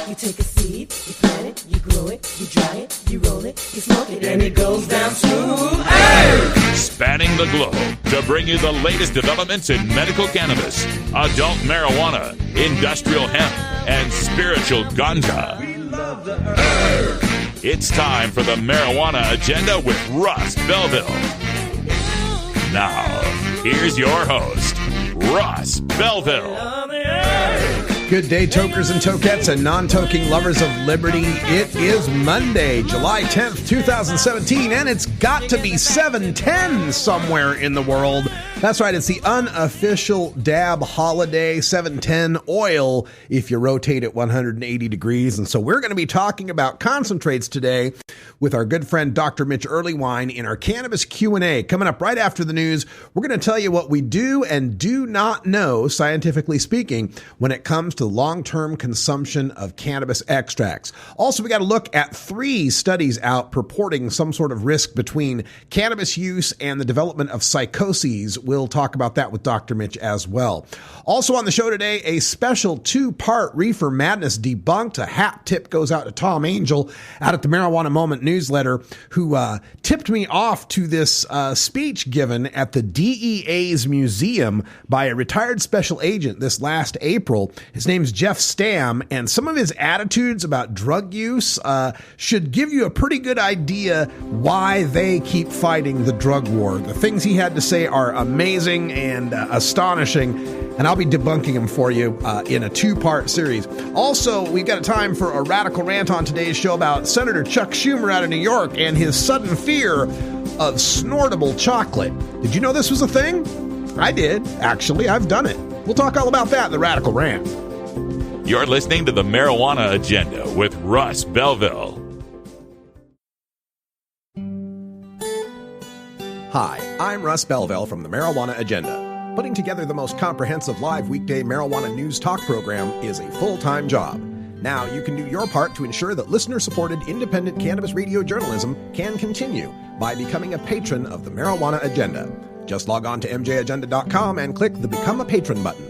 You take a seed, you plant it, you grow it, you dry it, you roll it, you smoke it, and it goes down smooth. Hey! Spanning the globe to bring you the latest developments in medical cannabis, adult marijuana, industrial hemp, and spiritual ganja. We love the herb. It's time for the Marijuana Agenda with Russ Belville. Now, here's your host, Russ Belville. Good day, tokers and tokettes and non-toking lovers of liberty. It is Monday, July 10th, 2017, and it's got to be 7/10 somewhere in the world. That's right, it's the unofficial dab holiday, 7/10 oil, if you rotate at 180 degrees. And so we're going to be talking about concentrates today with our good friend Dr. Mitch Earleywine in our Cannabis Q&A. Coming up right after the news, we're going to tell you what we do and do not know, scientifically speaking, when it comes to long-term consumption of cannabis extracts. Also, we got to look at 3 studies out purporting some sort of risk between cannabis use and the development of psychoses. We'll talk about that with Dr. Mitch as well. Also on the show today, a special 2-part Reefer Madness debunked. A hat tip goes out to Tom Angel out at the Marijuana Moment newsletter, who tipped me off to this speech given at the DEA's museum by a retired special agent this last April. His name's Jeff Stamm, and some of his attitudes about drug use should give you a pretty good idea why they keep fighting the drug war. The things he had to say are amazing and astonishing, and I'll be debunking them for you in a 2-part series. Also, we've got a time for a radical rant on today's show about Senator Chuck Schumer out of New York and his sudden fear of snortable chocolate. Did you know this was a thing? I did. Actually, I've done it. We'll talk all about that in the radical rant. You're listening to the Marijuana Agenda with Russ Belville. Hi, I'm Russ Belville from the Marijuana Agenda. Putting together the most comprehensive live weekday marijuana news talk program is a full-time job. Now you can do your part to ensure that listener-supported independent cannabis radio journalism can continue by becoming a patron of the Marijuana Agenda. Just log on to mjagenda.com and click the Become a Patron button.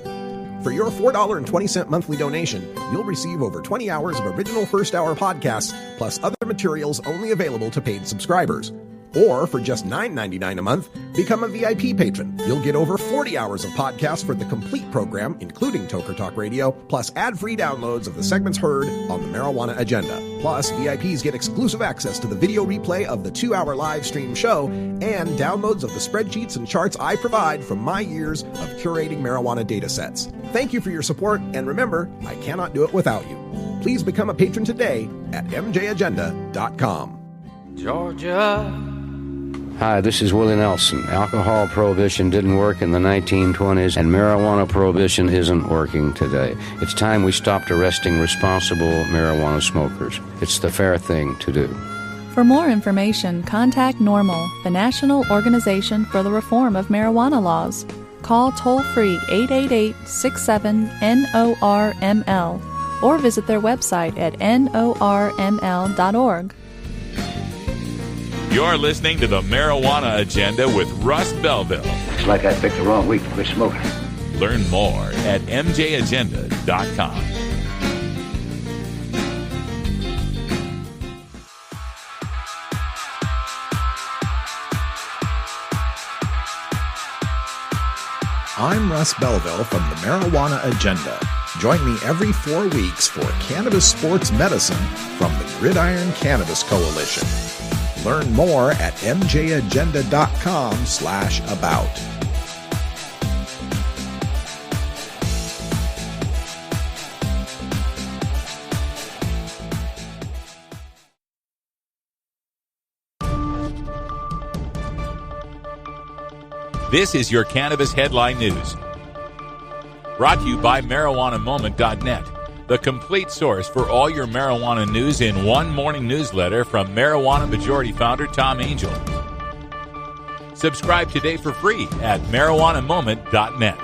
For your $4.20 monthly donation, you'll receive over 20 hours of original first-hour podcasts, plus other materials only available to paid subscribers. Or for just $9.99 a month, become a VIP patron. You'll get over 40 hours of podcasts for the complete program, including Toker Talk Radio, plus ad-free downloads of the segments heard on the Marijuana Agenda. Plus, VIPs get exclusive access to the video replay of the 2-hour live stream show and downloads of the spreadsheets and charts I provide from my years of curating marijuana data sets. Thank you for your support, and remember, I cannot do it without you. Please become a patron today at mjagenda.com. Georgia. Hi, this is Willie Nelson. Alcohol prohibition didn't work in the 1920s, and marijuana prohibition isn't working today. It's time we stopped arresting responsible marijuana smokers. It's the fair thing to do. For more information, contact NORML, the National Organization for the Reform of Marijuana Laws. Call toll-free 888-67-NORML or visit their website at norml.org. You're listening to the Marijuana Agenda with Russ Belville. It's like I picked the wrong week to quit smoking. Learn more at mjagenda.com. I'm Russ Belville from the Marijuana Agenda. Join me every 4 weeks for Cannabis Sports Medicine from the Gridiron Cannabis Coalition. Learn more at mjagenda.com/about. This is your Cannabis Headline News. Brought to you by MarijuanaMoment.net, the complete source for all your marijuana news in one morning newsletter from Marijuana Majority Founder Tom Angel. Subscribe today for free at MarijuanaMoment.net.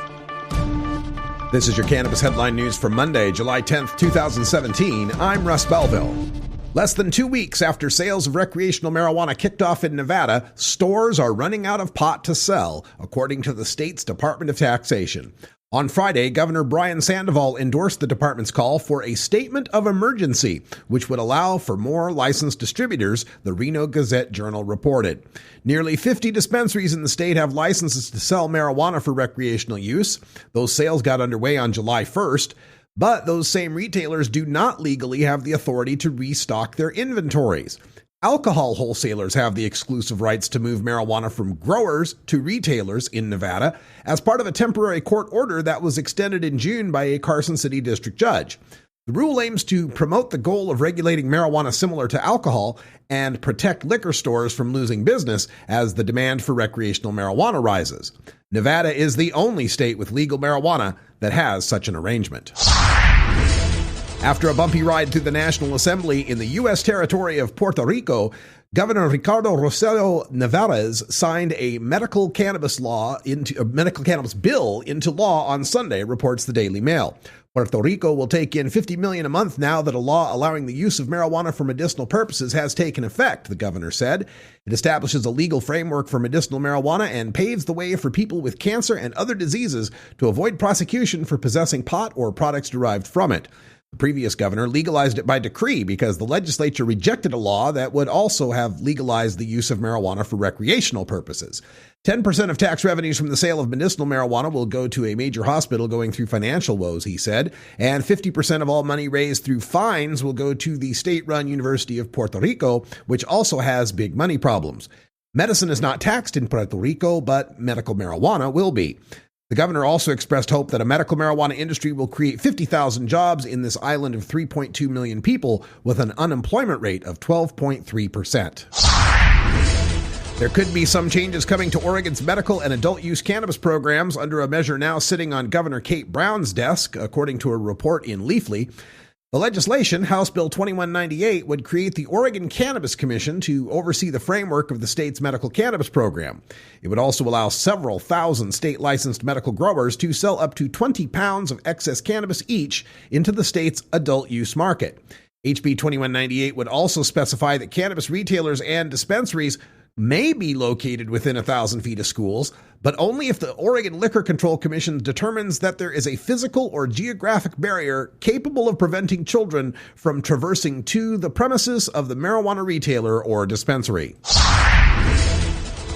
This is your Cannabis Headline News for Monday, July 10th, 2017. I'm Russ Belville. Less than 2 weeks after sales of recreational marijuana kicked off in Nevada, stores are running out of pot to sell, according to the state's Department of Taxation. On Friday, Governor Brian Sandoval endorsed the department's call for a statement of emergency, which would allow for more licensed distributors, the Reno Gazette-Journal reported. Nearly 50 dispensaries in the state have licenses to sell marijuana for recreational use. Those sales got underway on July 1st, but those same retailers do not legally have the authority to restock their inventories. Alcohol wholesalers have the exclusive rights to move marijuana from growers to retailers in Nevada as part of a temporary court order that was extended in June by a Carson City district judge. The rule aims to promote the goal of regulating marijuana similar to alcohol and protect liquor stores from losing business as the demand for recreational marijuana rises. Nevada is the only state with legal marijuana that has such an arrangement. After a bumpy ride through the National Assembly in the U.S. territory of Puerto Rico, Governor Ricardo Rossello Nevarez signed a medical cannabis bill into law on Sunday, reports the Daily Mail. Puerto Rico will take in $50 million a month now that a law allowing the use of marijuana for medicinal purposes has taken effect, the governor said. It establishes a legal framework for medicinal marijuana and paves the way for people with cancer and other diseases to avoid prosecution for possessing pot or products derived from it. The previous governor legalized it by decree because the legislature rejected a law that would also have legalized the use of marijuana for recreational purposes. 10% of tax revenues from the sale of medicinal marijuana will go to a major hospital going through financial woes, he said, and 50% of all money raised through fines will go to the state-run University of Puerto Rico, which also has big money problems. Medicine is not taxed in Puerto Rico, but medical marijuana will be. The governor also expressed hope that a medical marijuana industry will create 50,000 jobs in this island of 3.2 million people with an unemployment rate of 12.3%. There could be some changes coming to Oregon's medical and adult use cannabis programs under a measure now sitting on Governor Kate Brown's desk, according to a report in Leafly. The legislation, House Bill 2198, would create the Oregon Cannabis Commission to oversee the framework of the state's medical cannabis program. It would also allow several thousand state-licensed medical growers to sell up to 20 pounds of excess cannabis each into the state's adult use market. HB 2198 would also specify that cannabis retailers and dispensaries may be located within 1,000 feet of schools, but only if the Oregon Liquor Control Commission determines that there is a physical or geographic barrier capable of preventing children from traversing to the premises of the marijuana retailer or dispensary.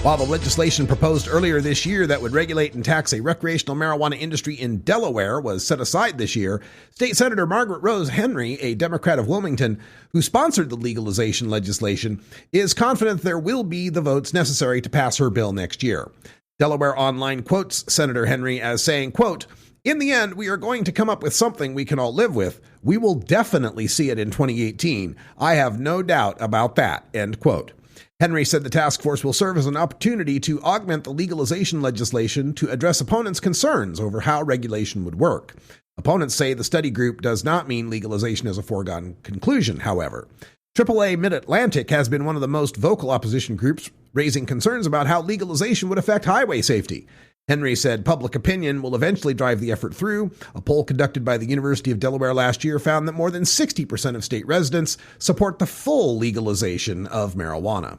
While the legislation proposed earlier this year that would regulate and tax a recreational marijuana industry in Delaware was set aside this year, State Senator Margaret Rose Henry, a Democrat of Wilmington, who sponsored the legalization legislation, is confident there will be the votes necessary to pass her bill next year. Delaware Online quotes Senator Henry as saying, quote, "In the end, we are going to come up with something we can all live with. We will definitely see it in 2018. I have no doubt about that," end quote. Henry said the task force will serve as an opportunity to augment the legalization legislation to address opponents' concerns over how regulation would work. Opponents say the study group does not mean legalization is a foregone conclusion, however. AAA Mid-Atlantic has been one of the most vocal opposition groups, raising concerns about how legalization would affect highway safety. Henry said public opinion will eventually drive the effort through. A poll conducted by the University of Delaware last year found that more than 60% of state residents support the full legalization of marijuana.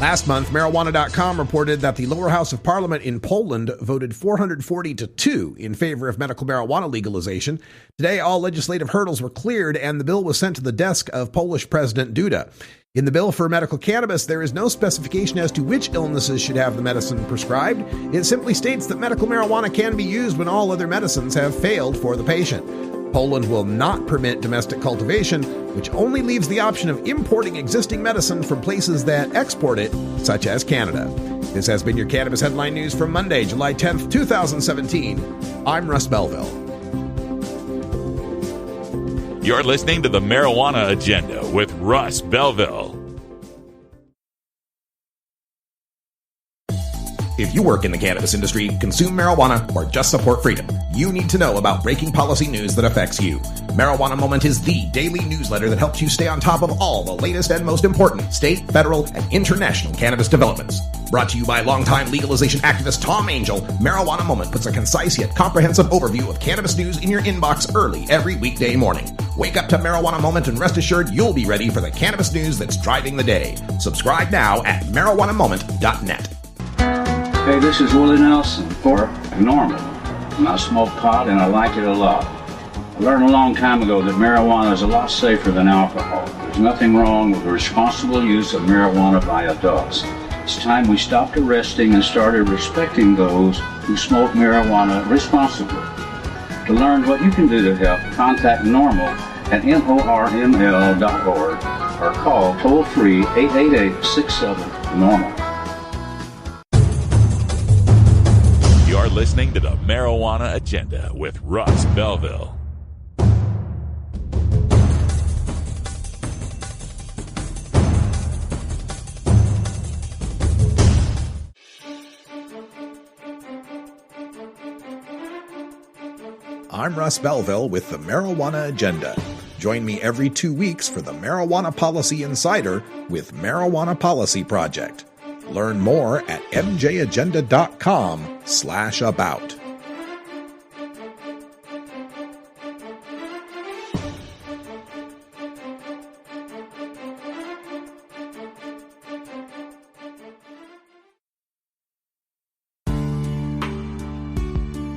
Last month, Marijuana.com reported that the lower house of parliament in Poland voted 440-2 in favor of medical marijuana legalization. Today, all legislative hurdles were cleared and the bill was sent to the desk of Polish President Duda. In the bill for medical cannabis, there is no specification as to which illnesses should have the medicine prescribed. It simply states that medical marijuana can be used when all other medicines have failed for the patient. Poland will not permit domestic cultivation, which only leaves the option of importing existing medicine from places that export it, such as Canada. This has been your Cannabis Headline News from Monday, July 10th, 2017. I'm Russ Belville. You're listening to the Marijuana Agenda with Russ Belville. If you work in the cannabis industry, consume marijuana, or just support freedom, you need to know about breaking policy news that affects you. Marijuana Moment is the daily newsletter that helps you stay on top of all the latest and most important state, federal, and international cannabis developments. Brought to you by longtime legalization activist Tom Angel, Marijuana Moment puts a concise yet comprehensive overview of cannabis news in your inbox early every weekday morning. Wake up to Marijuana Moment and rest assured you'll be ready for the cannabis news that's driving the day. Subscribe now at marijuanamoment.net. Hey, this is Willie Nelson for Normal. I smoke pot and I like it a lot. I learned a long time ago that marijuana is a lot safer than alcohol. There's nothing wrong with the responsible use of marijuana by adults. It's time we stopped arresting and started respecting those who smoke marijuana responsibly. To learn what you can do to help, contact NORML at NORML.org or call toll-free 888-67-NORMAL. You're listening to the Marijuana Agenda with Russ Belville. I'm Russ Belville with the Marijuana Agenda. Join me every 2 weeks for the Marijuana Policy Insider with Marijuana Policy Project. Learn more at mjagenda.com/about.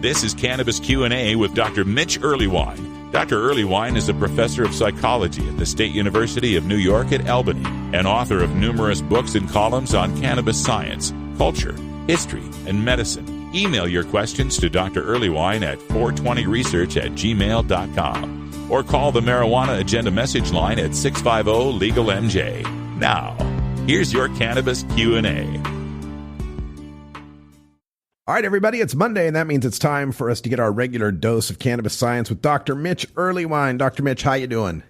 This is Cannabis Q&A with Dr. Mitch Earleywine. Dr. Earleywine is a professor of psychology at the State University of New York at Albany and author of numerous books and columns on cannabis science, culture, history, and medicine. Email your questions to Dr. Earleywine at 420research@gmail.com or call the Marijuana Agenda message line at 650-LEGAL-MJ. Now, here's your Cannabis Q&A. All right, everybody, it's Monday, and that means it's time for us to get our regular dose of cannabis science with Dr. Mitch Earleywine. Dr. Mitch, how you doing?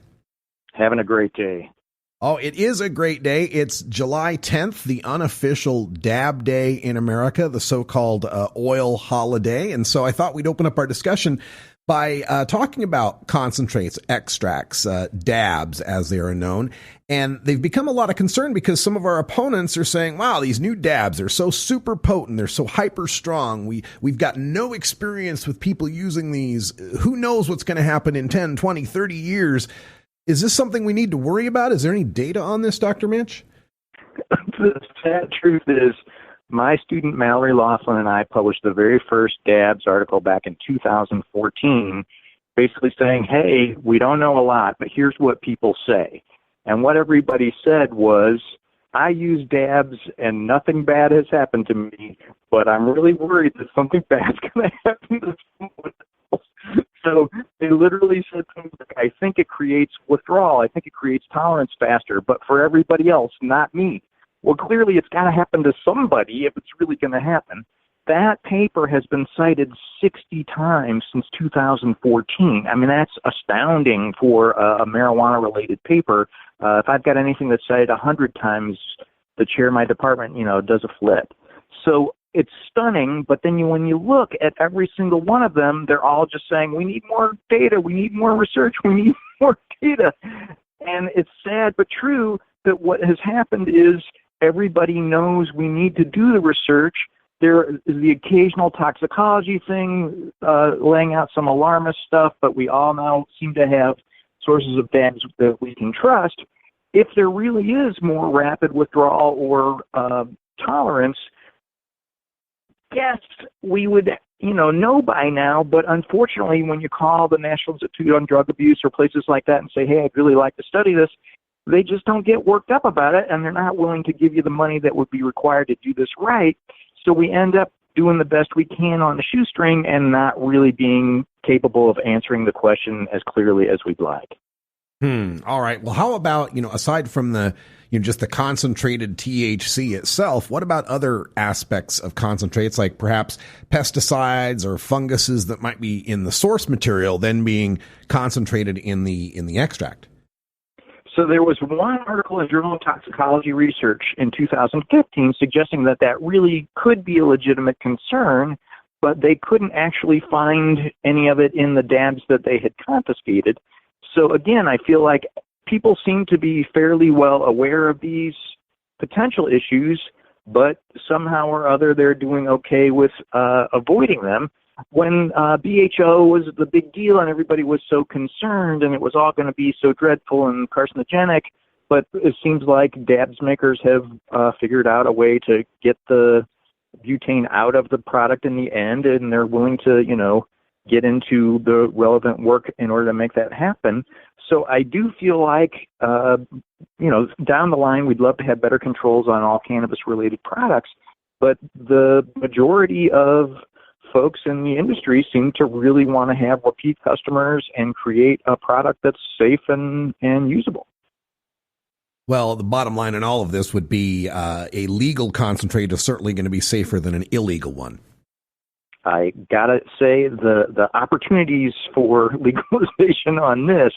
Having a great day. Oh, it is a great day. It's July 10th, the unofficial dab day in America, the so-called oil holiday. And so I thought we'd open up our discussion by talking about concentrates, extracts, dabs, as they are known. And they've become a lot of concern because some of our opponents are saying, wow, these new dabs are so super potent. They're so hyper strong. We've got no experience with people using these. Who knows what's going to happen in 10, 20, 30 years? Is this something we need to worry about? Is there any data on this, Dr. Mitch? The sad truth is my student Mallory Laughlin and I published the very first dabs article back in 2014, basically saying, hey, we don't know a lot, but here's what people say. And what everybody said was, I use dabs and nothing bad has happened to me, but I'm really worried that something bad's going to happen to someone else. So they literally said things like, I think it creates withdrawal. I think it creates tolerance faster, but for everybody else, not me. Well, clearly it's got to happen to somebody if it's really going to happen. That paper has been cited 60 times since 2014. I mean, that's astounding for a marijuana-related paper. If I've got anything that's cited 100 times, the chair of my department, does a flip. So it's stunning, but then when you look at every single one of them, they're all just saying, we need more data, we need more research, we need more data. And it's sad but true that what has happened is everybody knows we need to do the research. There is the occasional toxicology thing, laying out some alarmist stuff, but we all now seem to have sources of dabs that we can trust. If there really is more rapid withdrawal or tolerance, yes, we would know by now, but unfortunately when you call the National Institute on Drug Abuse or places like that and say, hey, I'd really like to study this, they just don't get worked up about it, and they're not willing to give you the money that would be required to do this right. So we end up doing the best we can on the shoestring and not really being capable of answering the question as clearly as we'd like. All right. Well, how about, aside from the, just the concentrated THC itself, what about other aspects of concentrates, like perhaps pesticides or funguses that might be in the source material, then being concentrated in the extract? So there was one article in Journal of Toxicology Research in 2015 suggesting that really could be a legitimate concern, but they couldn't actually find any of it in the dabs that they had confiscated. So again, I feel like people seem to be fairly well aware of these potential issues, but somehow or other they're doing okay with avoiding them. When BHO was the big deal and everybody was so concerned and it was all going to be so dreadful and carcinogenic, but it seems like dabs makers have figured out a way to get the butane out of the product in the end, and they're willing to, get into the relevant work in order to make that happen. So I do feel like, down the line, we'd love to have better controls on all cannabis-related products, but the majority of folks in the industry seem to really want to have repeat customers and create a product that's safe and usable. Well, the bottom line in all of this would be a legal concentrate is certainly going to be safer than an illegal one. I gotta say the opportunities for legalization on this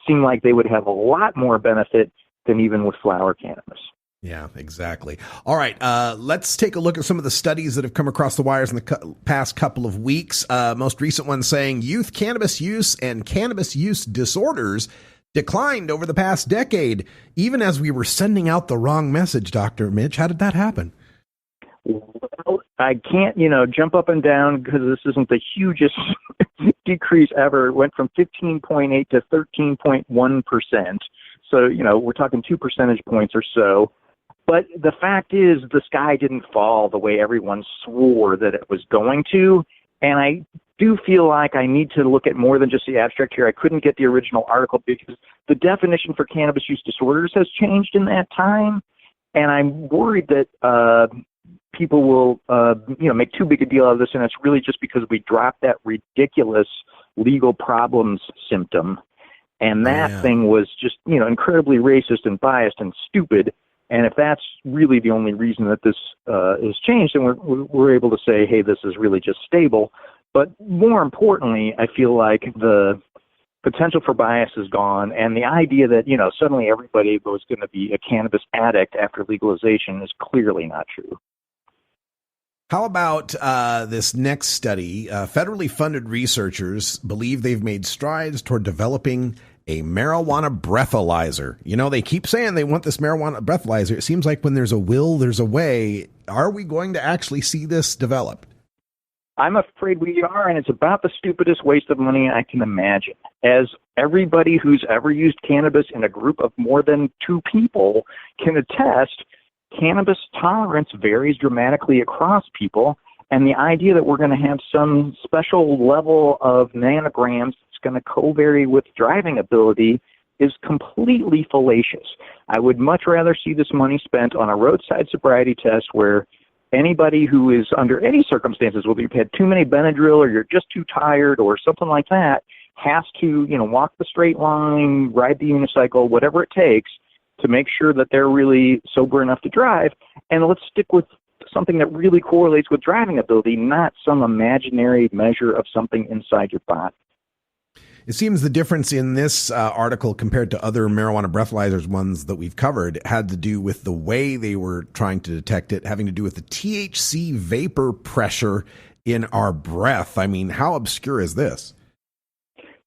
seem like they would have a lot more benefit than even with flower cannabis. Yeah, exactly. All right, let's take a look at some of the studies that have come across the wires in the past couple of weeks. Most recent one saying youth cannabis use and cannabis use disorders declined over the past decade, even as we were sending out the wrong message, Dr. Mitch. How did that happen? Well, I can't, jump up and down because this isn't the hugest decrease ever. It went from 15.8 to 13.1%. So, we're talking 2 percentage points or so. But the fact is the sky didn't fall the way everyone swore that it was going to. And I do feel like I need to look at more than just the abstract here. I couldn't get the original article because the definition for cannabis use disorders has changed in that time. And I'm worried that people will, make too big a deal out of this, and it's really just because we dropped that ridiculous legal problems symptom. And that thing was just, incredibly racist and biased and stupid. And if that's really the only reason that this is changed, then we're able to say, hey, this is really just stable. But more importantly, I feel like the potential for bias is gone, and the idea that, suddenly everybody was going to be a cannabis addict after legalization is clearly not true. How about this next study? Federally funded researchers believe they've made strides toward developing a marijuana breathalyzer. They keep saying they want this marijuana breathalyzer. It seems like when there's a will, there's a way. Are we going to actually see this develop? I'm afraid we are, and it's about the stupidest waste of money I can imagine. As everybody who's ever used cannabis in a group of more than 2 people can attest, cannabis tolerance varies dramatically across people, and the idea that we're going to have some special level of nanograms that's going to co-vary with driving ability is completely fallacious. I would much rather see this money spent on a roadside sobriety test where anybody who is under any circumstances, whether you've had too many Benadryl or you're just too tired or something like that, has to, walk the straight line, ride the unicycle, whatever it takes to make sure that they're really sober enough to drive. And let's stick with something that really correlates with driving ability, not some imaginary measure of something inside your body. It seems the difference in this article compared to other marijuana breathalyzers, ones that we've covered, had to do with the way they were trying to detect it, having to do with the THC vapor pressure in our breath. I mean, how obscure is this?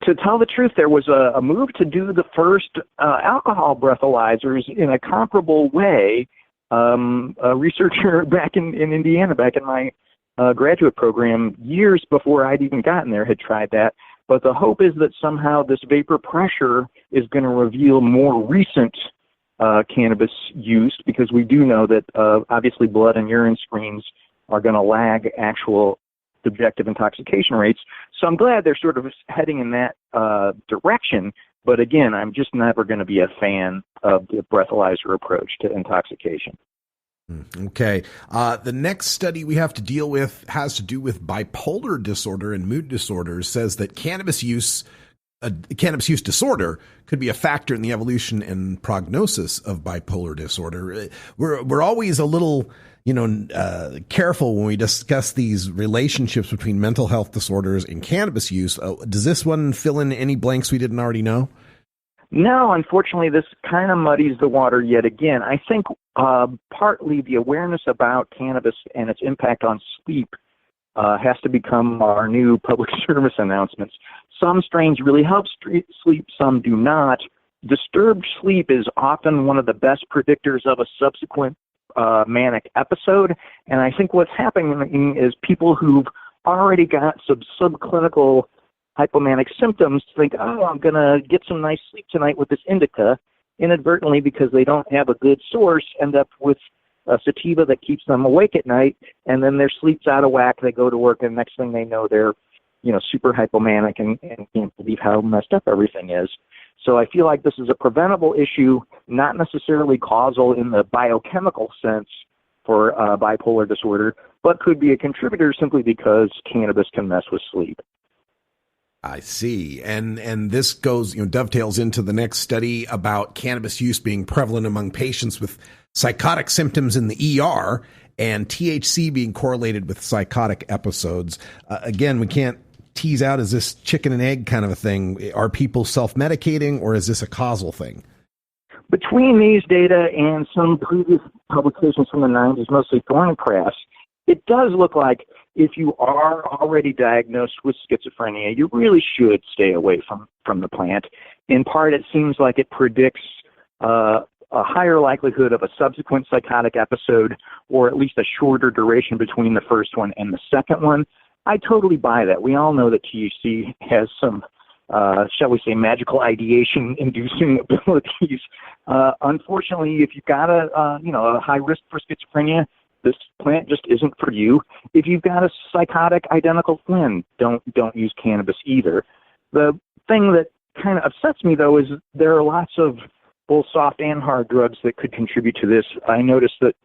To tell the truth, there was a move to do the first alcohol breathalyzers in a comparable way. A researcher back in Indiana, back in my graduate program, years before I'd even gotten there, had tried that. But the hope is that somehow this vapor pressure is going to reveal more recent cannabis use, because we do know that obviously blood and urine screens are going to lag actual subjective intoxication rates. So I'm glad they're sort of heading in that direction. But again, I'm just never going to be a fan of the breathalyzer approach to intoxication. Okay. The next study we have to deal with has to do with bipolar disorder and mood disorders. Says that cannabis use disorder could be a factor in the evolution and prognosis of bipolar disorder. We're always a little, careful when we discuss these relationships between mental health disorders and cannabis use. Does this one fill in any blanks we didn't already know? No, unfortunately, this kind of muddies the water yet again. I think partly the awareness about cannabis and its impact on sleep has to become our new public service announcements. Some strains really help sleep, some do not. Disturbed sleep is often one of the best predictors of a subsequent manic episode, and I think what's happening is people who've already got some subclinical hypomanic symptoms think, oh, I'm going to get some nice sleep tonight with this indica, inadvertently, because they don't have a good source, end up with a sativa that keeps them awake at night, and then their sleep's out of whack. They go to work, and next thing they know, they're, super hypomanic and can't believe how messed up everything is. So I feel like this is a preventable issue, not necessarily causal in the biochemical sense for bipolar disorder, but could be a contributor simply because cannabis can mess with sleep. I see. And this goes, dovetails into the next study about cannabis use being prevalent among patients with psychotic symptoms in the ER and THC being correlated with psychotic episodes. Again, we can't tease out, is this chicken and egg kind of a thing? Are people self-medicating, or is this a causal thing? Between these data and some previous publications from the 90s, mostly thorn press, it does look like if you are already diagnosed with schizophrenia, you really should stay away from the plant. In part, it seems like it predicts a higher likelihood of a subsequent psychotic episode, or at least a shorter duration between the first one and the second one. I totally buy that. We all know that THC has some, shall we say, magical ideation-inducing abilities. Unfortunately, if you've got a high risk for schizophrenia, this plant just isn't for you. If you've got a psychotic identical twin, don't use cannabis either. The thing that kind of upsets me, though, is there are lots of both soft and hard drugs that could contribute to this. I noticed that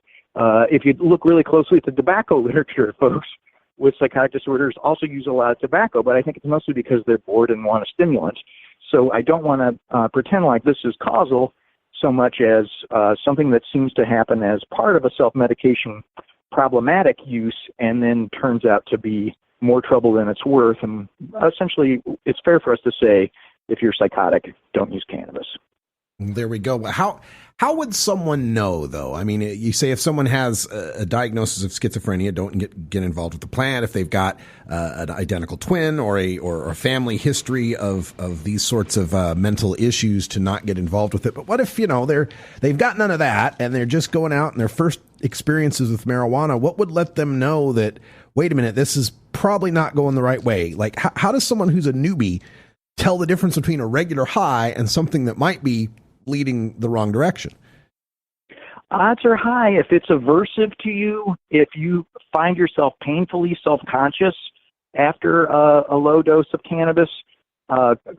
if you look really closely at the tobacco literature, folks with psychotic disorders also use a lot of tobacco, but I think it's mostly because they're bored and want a stimulant. So I don't want to pretend like this is causal so much as something that seems to happen as part of a self-medication problematic use and then turns out to be more trouble than it's worth. And essentially, it's fair for us to say, if you're psychotic, don't use cannabis. There we go. How would someone know, though? I mean, you say if someone has a diagnosis of schizophrenia, don't get involved with the plant. If they've got an identical twin or a family history of these sorts of mental issues, to not get involved with it. But what if they've got none of that and they're just going out and their first experiences with marijuana? What would let them know that, wait a minute, this is probably not going the right way? Like, how does someone who's a newbie tell the difference between a regular high and something that might be leading the wrong direction? Odds are high if it's aversive to you, if you find yourself painfully self-conscious after a low dose of cannabis,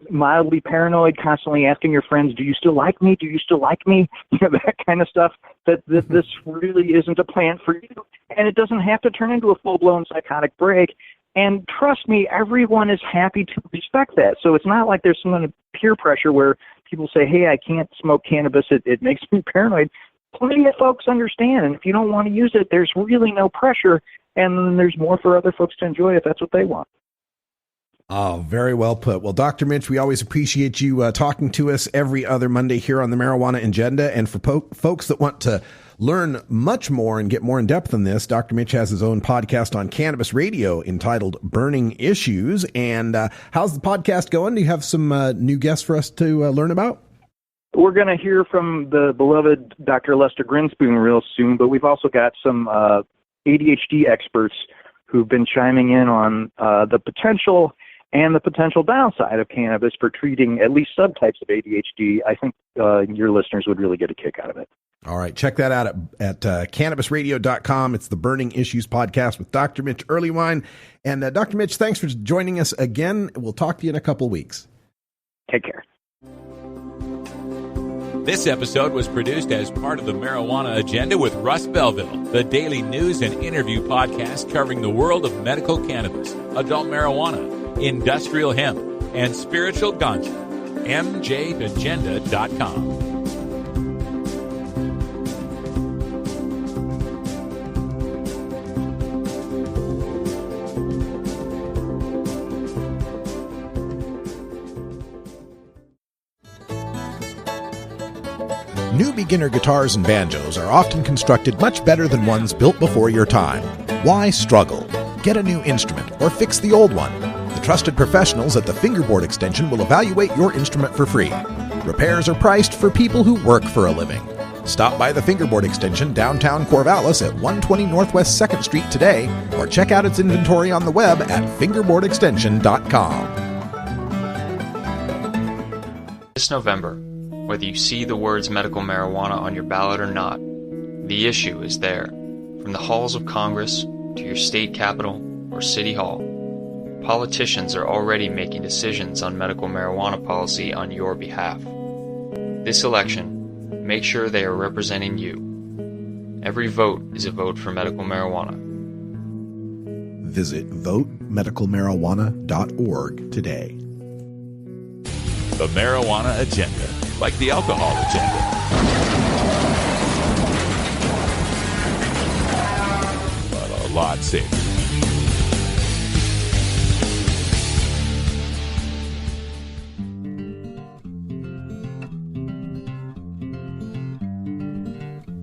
mildly paranoid, constantly asking your friends, do you still like me? Do you still like me? That kind of stuff, that this really isn't a plant for you. And it doesn't have to turn into a full-blown psychotic break. And trust me, everyone is happy to respect that. So it's not like there's some kind of peer pressure where people say, hey, I can't smoke cannabis, it makes me paranoid. Plenty of folks understand, and if you don't want to use it, there's really no pressure, and there's more for other folks to enjoy if that's what they want. Oh, very well put. Well, Dr. Mitch, we always appreciate you talking to us every other Monday here on the Marijuana Agenda. And for folks that want to learn much more and get more in depth on this, Dr. Mitch has his own podcast on Cannabis Radio entitled Burning Issues. And how's the podcast going? Do you have some new guests for us to learn about? We're going to hear from the beloved Dr. Lester Grinspoon real soon, but we've also got some ADHD experts who've been chiming in on the potential and the potential downside of cannabis for treating at least subtypes of ADHD. I think your listeners would really get a kick out of it. All right. Check that out at cannabisradio.com. It's the Burning Issues podcast with Dr. Mitch Earleywine. And Dr. Mitch, thanks for joining us again. We'll talk to you in a couple weeks. Take care. This episode was produced as part of the Marijuana Agenda with Russ Belville, the daily news and interview podcast covering the world of medical cannabis, adult marijuana, industrial hemp, and spiritual ganja. MJAgenda.com. New beginner guitars and banjos are often constructed much better than ones built before your time. Why struggle? Get a new instrument or fix the old one. The trusted professionals at the Fingerboard Extension will evaluate your instrument for free. Repairs are priced for people who work for a living. Stop by the Fingerboard Extension downtown Corvallis at 120 Northwest 2nd Street today, or check out its inventory on the web at fingerboardextension.com. This November, whether you see the words medical marijuana on your ballot or not, The issue is there, from the halls of Congress to your state capitol or city hall. Politicians are already making decisions on medical marijuana policy on your behalf. This election, make sure they are representing you. Every vote is a vote for medical marijuana. Visit votemedicalmarijuana.org today. The marijuana agenda, like the alcohol agenda. But a lot safer.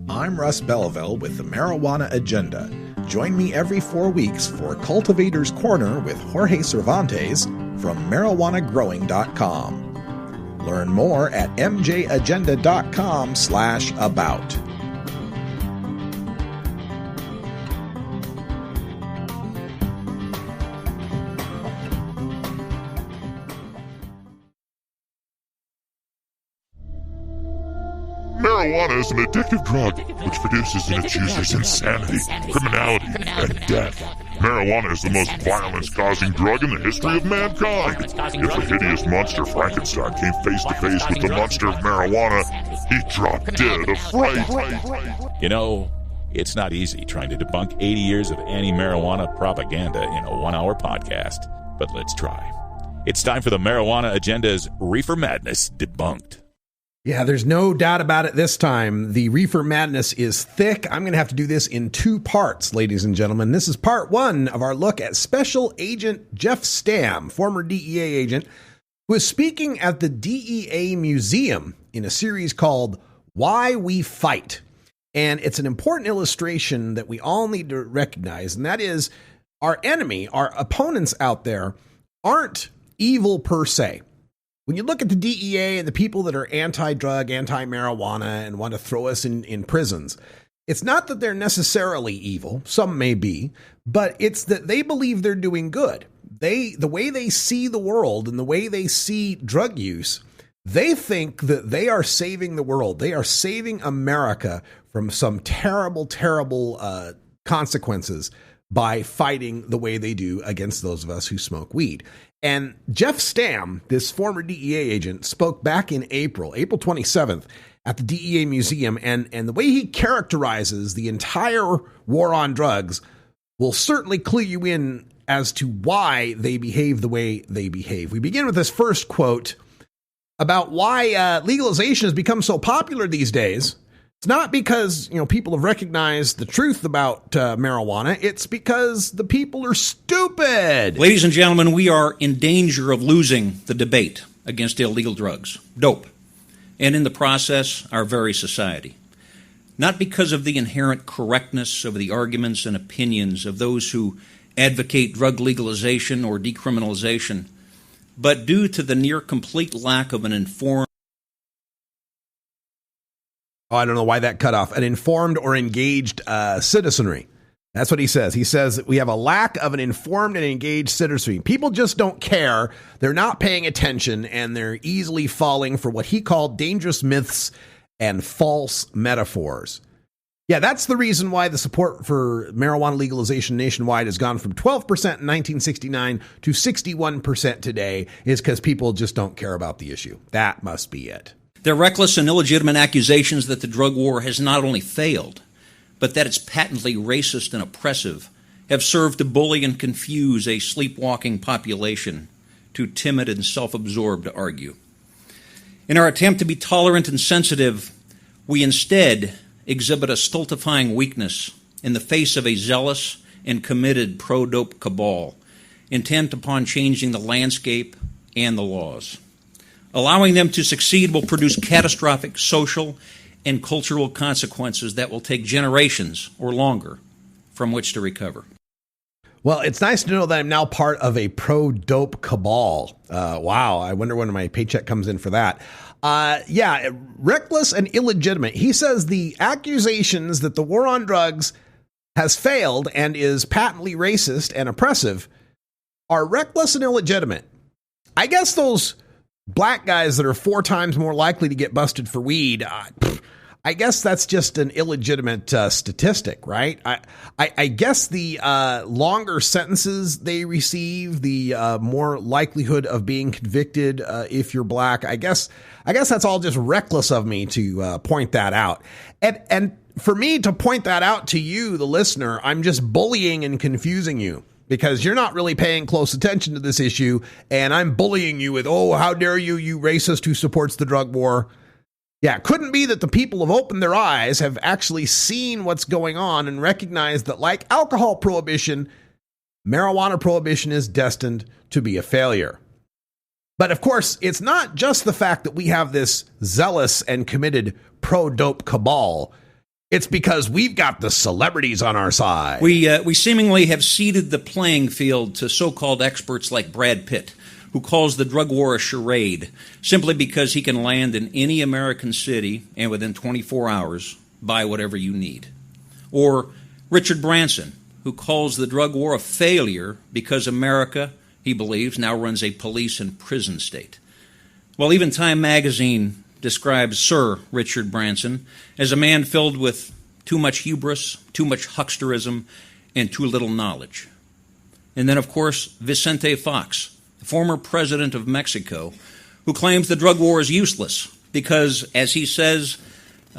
I'm Russ Belleville with the Marijuana Agenda. Join me every 4 weeks for Cultivator's Corner with Jorge Cervantes from marijuanagrowing.com. Learn more at mjagenda.com/about. Marijuana is an addictive drug which produces in its users insanity, criminality, and death. Marijuana is the most violence-causing drug in the history of mankind. If the hideous monster Frankenstein came face-to-face with the monster of marijuana, he'd drop dead of fright. You know, it's not easy trying to debunk 80 years of anti-marijuana propaganda in a 1-hour podcast, but let's try. It's time for the Marijuana Agenda's Reefer Madness Debunked. Yeah, there's no doubt about it this time. The reefer madness is thick. I'm going to have to do this in 2 parts, ladies and gentlemen. This is part 1 of our look at Special Agent Jeff Stamm, former DEA agent, who is speaking at the DEA Museum in a series called Why We Fight. And it's an important illustration that we all need to recognize, and that is our enemy, our opponents out there, aren't evil per se. When you look at the DEA and the people that are anti-drug, anti-marijuana, and want to throw us in prisons, it's not that they're necessarily evil. Some may be, but it's that they believe they're doing good. The way they see the world and the way they see drug use, they think that they are saving the world. They are saving America from some terrible, terrible consequences by fighting the way they do against those of us who smoke weed. And Jeff Stamm, this former DEA agent, spoke back in April 27th, at the DEA Museum. And the way he characterizes the entire war on drugs will certainly clue you in as to why they behave the way they behave. We begin with this first quote about why legalization has become so popular these days. It's not because, people have recognized the truth about marijuana. It's because the people are stupid. Ladies and gentlemen, we are in danger of losing the debate against illegal drugs, dope, and in the process, our very society. Not because of the inherent correctness of the arguments and opinions of those who advocate drug legalization or decriminalization, but due to the near complete lack of an informed I don't know why that cut off. An informed or engaged citizenry. That's what he says. He says that we have a lack of an informed and engaged citizenry. People just don't care. They're not paying attention, and they're easily falling for what he called dangerous myths and false metaphors. Yeah, that's the reason why the support for marijuana legalization nationwide has gone from 12% in 1969 to 61% today, is because people just don't care about the issue. That must be it. Their reckless and illegitimate accusations that the drug war has not only failed, but that it's patently racist and oppressive, have served to bully and confuse a sleepwalking population, too timid and self-absorbed to argue. In our attempt to be tolerant and sensitive, we instead exhibit a stultifying weakness in the face of a zealous and committed pro-dope cabal, intent upon changing the landscape and the laws. Allowing them to succeed will produce catastrophic social and cultural consequences that will take generations or longer from which to recover. Well, it's nice to know that I'm now part of a pro-dope cabal. Wow, I wonder when my paycheck comes in for that. Yeah, reckless and illegitimate. He says the accusations that the war on drugs has failed and is patently racist and oppressive are reckless and illegitimate. I guess those black guys that are 4 times more likely to get busted for weed, I guess that's just an illegitimate statistic, right? I guess the longer sentences they receive, the more likelihood of being convicted if you're black. I guess that's all just reckless of me to point that out. And for me to point that out to you, the listener, I'm just bullying and confusing you because you're not really paying close attention to this issue. And I'm bullying you with, oh, how dare you, you racist who supports the drug war. Yeah, it couldn't be that the people have opened their eyes, have actually seen what's going on and recognized that like alcohol prohibition, marijuana prohibition is destined to be a failure. But of course, it's not just the fact that we have this zealous and committed pro-dope cabal. It's because we've got the celebrities on our side. We seemingly have ceded the playing field to so-called experts like Brad Pitt, who calls the drug war a charade simply because he can land in any American city and within 24 hours buy whatever you need. Or Richard Branson, who calls the drug war a failure because America, he believes, now runs a police and prison state. Well, even Time magazine describes Sir Richard Branson as a man filled with too much hubris, too much hucksterism, and too little knowledge. And then, of course, Vicente Fox, former president of Mexico, who claims the drug war is useless because, as he says,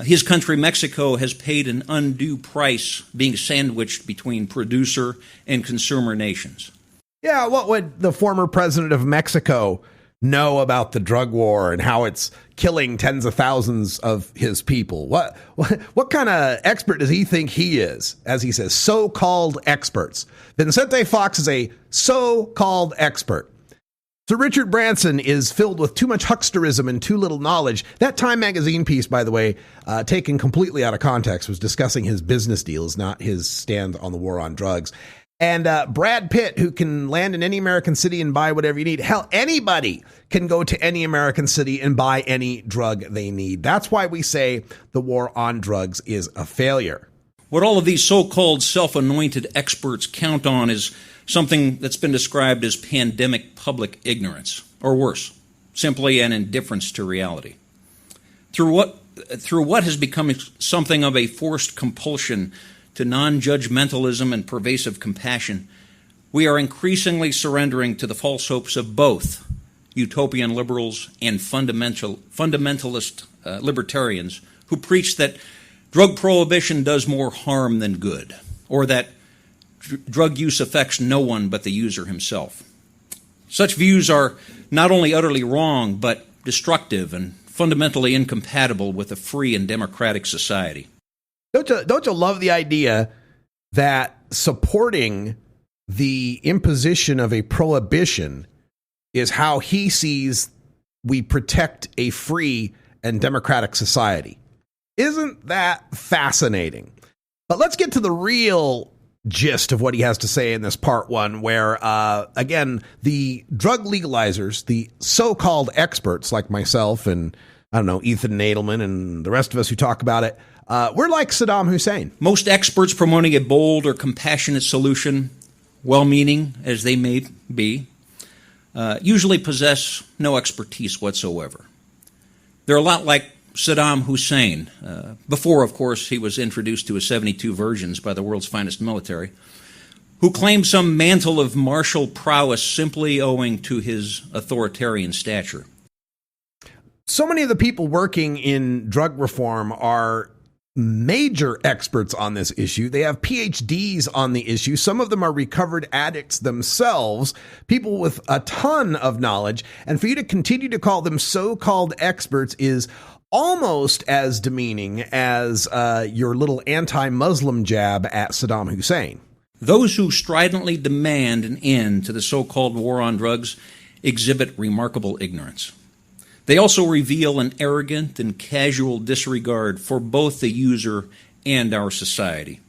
his country, Mexico, has paid an undue price being sandwiched between producer and consumer nations. Yeah, what would the former president of Mexico know about the drug war and how it's killing tens of thousands of his people? What kind of expert does he think he is? As he says, so-called experts. Vicente Fox is a so-called expert. So Richard Branson is filled with too much hucksterism and too little knowledge. That Time magazine piece, by the way, taken completely out of context, was discussing his business deals, not his stand on the war on drugs. And Brad Pitt, who can land in any American city and buy whatever you need. Hell, anybody can go to any American city and buy any drug they need. That's why we say the war on drugs is a failure. What all of these so-called self-anointed experts count on is something that's been described as pandemic public ignorance, or worse, simply an indifference to reality. Through what has become something of a forced compulsion to non-judgmentalism and pervasive compassion, we are increasingly surrendering to the false hopes of both utopian liberals and fundamentalist libertarians who preach that drug prohibition does more harm than good, or that drug use affects no one but the user himself. Such views are not only utterly wrong, but destructive and fundamentally incompatible with a free and democratic society. Don't you love the idea that supporting the imposition of a prohibition is how he sees we protect a free and democratic society? Isn't that fascinating? But let's get to the real gist of what he has to say in this part one, where, again, the drug legalizers, the so-called experts like myself and, I don't know, Ethan Nadelman and the rest of us who talk about it, we're like Saddam Hussein. Most experts promoting a bold or compassionate solution, well-meaning as they may be, usually possess no expertise whatsoever. They're a lot like Saddam Hussein, before, of course, he was introduced to his 72 versions by the world's finest military, who claimed some mantle of martial prowess simply owing to his authoritarian stature. So many of the people working in drug reform are major experts on this issue. They have PhDs on the issue. Some of them are recovered addicts themselves, people with a ton of knowledge. And for you to continue to call them so-called experts is almost as demeaning as your little anti-Muslim jab at Saddam Hussein. Those who stridently demand an end to the so-called war on drugs exhibit remarkable ignorance. They also reveal an arrogant and casual disregard for both the user and our society.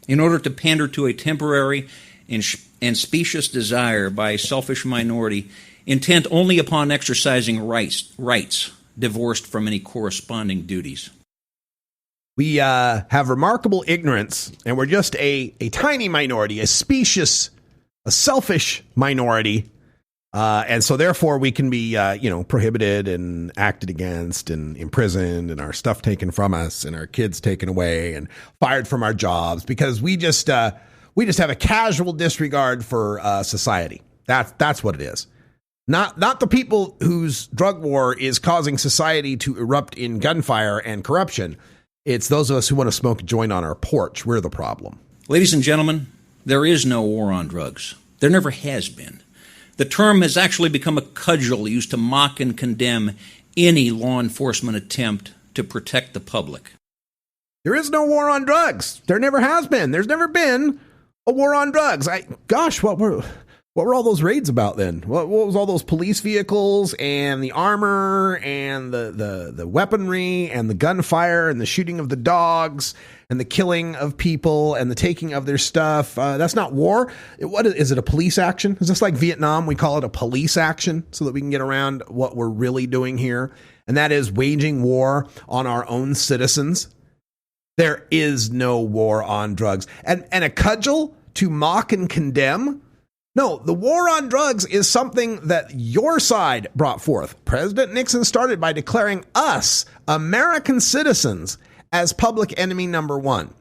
In order to pander to a temporary and specious desire by a selfish minority intent only upon exercising rights divorced from any corresponding duties. We have remarkable ignorance, and we're just a tiny minority, a specious, a selfish minority And so therefore we can be, prohibited and acted against and imprisoned and our stuff taken from us and our kids taken away and fired from our jobs because we just have a casual disregard for society. That's what it is. Not the people whose drug war is causing society to erupt in gunfire and corruption. It's those of us who want to smoke a joint on our porch. We're the problem. Ladies and gentlemen, there is no war on drugs. There never has been. The term has actually become a cudgel used to mock and condemn any law enforcement attempt to protect the public. There is no war on drugs. There never has been. There's never been a war on drugs. What were all those raids about then? What was all those police vehicles and the armor and the weaponry and the gunfire and the shooting of the dogs and the killing of people and the taking of their stuff? That's not war. What is it? A police action? Is this like Vietnam? We call it a police action so that we can get around what we're really doing here. And that is waging war on our own citizens. There is no war on drugs. And a cudgel to mock and condemn? No, the war on drugs is something that your side brought forth. President Nixon started by declaring us, American citizens, as public enemy number one.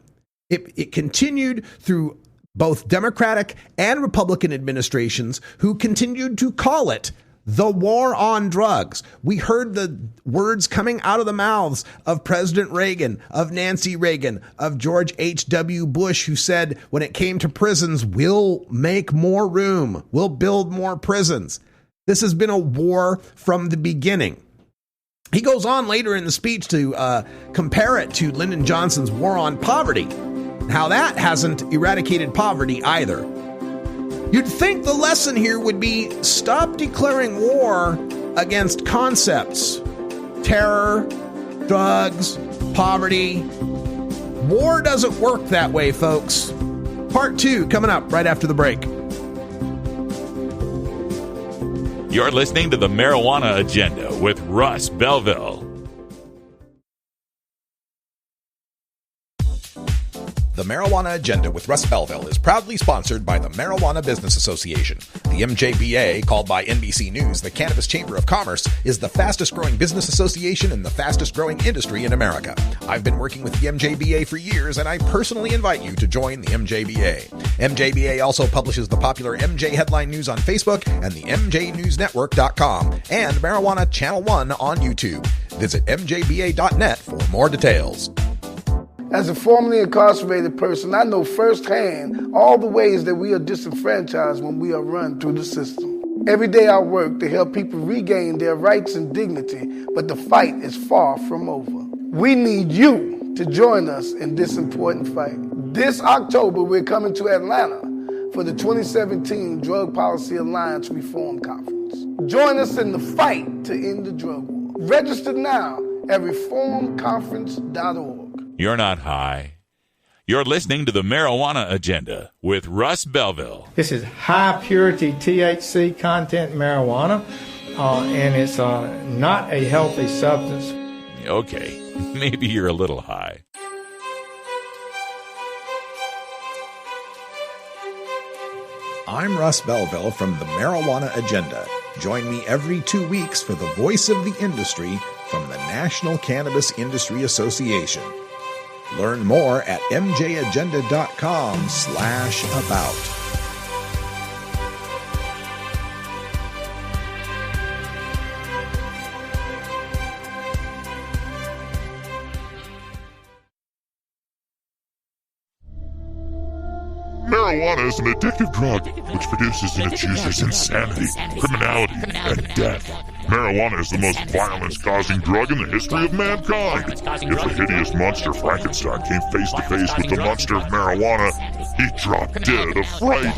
It continued through both Democratic and Republican administrations who continued to call it the war on drugs. We heard the words coming out of the mouths of President Reagan, of Nancy Reagan, of George H.W. Bush, who said when it came to prisons, we'll make more room, we'll build more prisons. This has been a war from the beginning. He goes on later in the speech to compare it to Lyndon Johnson's war on poverty, how that hasn't eradicated poverty either. You'd think the lesson here would be stop declaring war against concepts, terror, drugs, poverty. War doesn't work that way, folks. Part 2 coming up right after the break. You're listening to the Marijuana Agenda with Russ Belville. The Marijuana Agenda with Russ Belville is proudly sponsored by the Marijuana Business Association. The MJBA, called by NBC News the Cannabis Chamber of Commerce, is the fastest growing business association and the fastest growing industry in America. I've been working with the MJBA for years, and I personally invite you to join the MJBA. MJBA also publishes the popular MJ Headline News on Facebook and the MJNewsNetwork.com and Marijuana Channel 1 on YouTube. Visit MJBA.net for more details. As a formerly incarcerated person, I know firsthand all the ways that we are disenfranchised when we are run through the system. Every day I work to help people regain their rights and dignity, but the fight is far from over. We need you to join us in this important fight. This October, we're coming to Atlanta for the 2017 Drug Policy Alliance Reform Conference. Join us in the fight to end the drug war. Register now at reformconference.org. You're not high. You're listening to the Marijuana Agenda with Russ Belville. This is high purity THC content marijuana, and it's not a healthy substance. Okay, maybe you're a little high. I'm Russ Belville from the Marijuana Agenda. Join me every 2 weeks for the voice of the industry from the National Cannabis Industry Association. Learn more at mjagenda.com/about. Marijuana is an addictive drug which produces in its users insanity, criminality, and death. Marijuana is the most violence-causing drug in the history of mankind. If the hideous monster Frankenstein came face-to-face with the monster of marijuana, he'd drop dead of fright.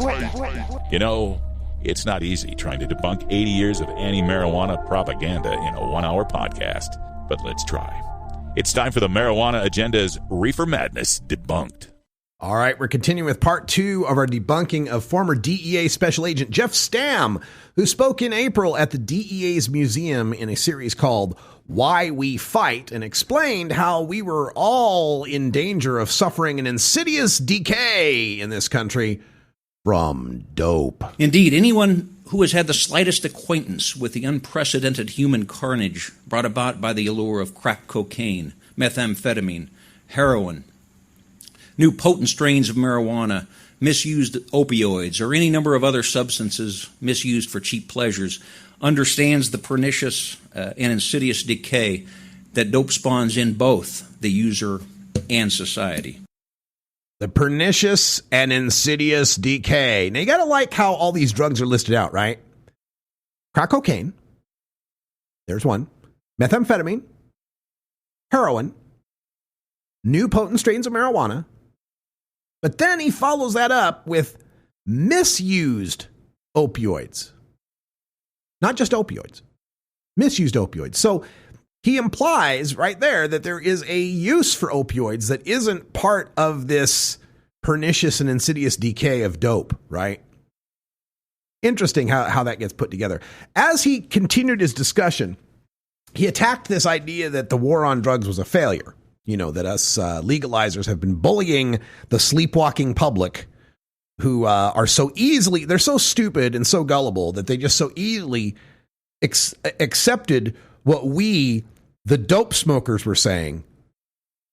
You know, it's not easy trying to debunk 80 years of anti-marijuana propaganda in a 1-hour podcast, but let's try. It's time for the Marijuana Agenda's Reefer Madness Debunked. All right, we're continuing with part 2 of our debunking of former DEA Special Agent Jeff Stamm, who spoke in April at the DEA's museum in a series called Why We Fight, and explained how we were all in danger of suffering an insidious decay in this country from dope. Indeed, anyone who has had the slightest acquaintance with the unprecedented human carnage brought about by the allure of crack cocaine, methamphetamine, heroin, new potent strains of marijuana, misused opioids, or any number of other substances misused for cheap pleasures, understands the pernicious and insidious decay that dope spawns in both the user and society. The pernicious and insidious decay. Now, you got to like how all these drugs are listed out, right? Crack cocaine. There's one. Methamphetamine. Heroin. New potent strains of marijuana. But then he follows that up with misused opioids. Not just opioids. Misused opioids. So he implies right there that there is a use for opioids that isn't part of this pernicious and insidious decay of dope, right? Interesting how that gets put together. As he continued his discussion, he attacked this idea that the war on drugs was a failure. You know, that us legalizers have been bullying the sleepwalking public who are so easily, they're so stupid and so gullible that they just so easily accepted what we, the dope smokers, were saying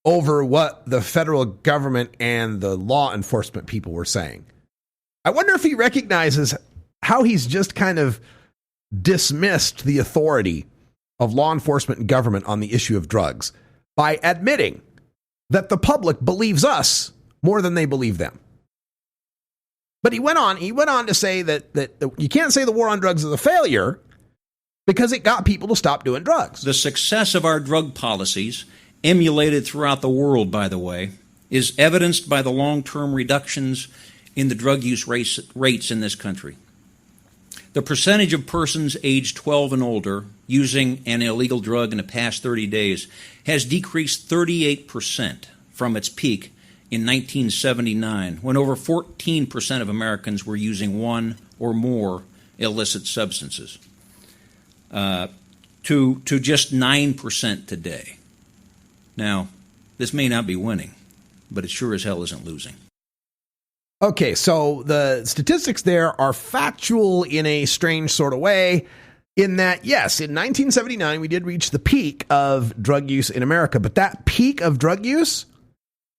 over what the federal government and the law enforcement people were saying. I wonder if he recognizes how he's just kind of dismissed the authority of law enforcement and government on the issue of drugs by admitting that the public believes us more than they believe them. But he went on to say that you can't say the war on drugs is a failure because it got people to stop doing drugs. The success of our drug policies, emulated throughout the world, by the way, is evidenced by the long-term reductions in the drug use rates in this country. The percentage of persons aged 12 and older using an illegal drug in the past 30 days has decreased 38% from its peak in 1979, when over 14% of Americans were using one or more illicit substances, to just 9% today. Now, this may not be winning, but it sure as hell isn't losing. Okay, so the statistics there are factual in a strange sort of way, in that, yes, in 1979, we did reach the peak of drug use in America, but that peak of drug use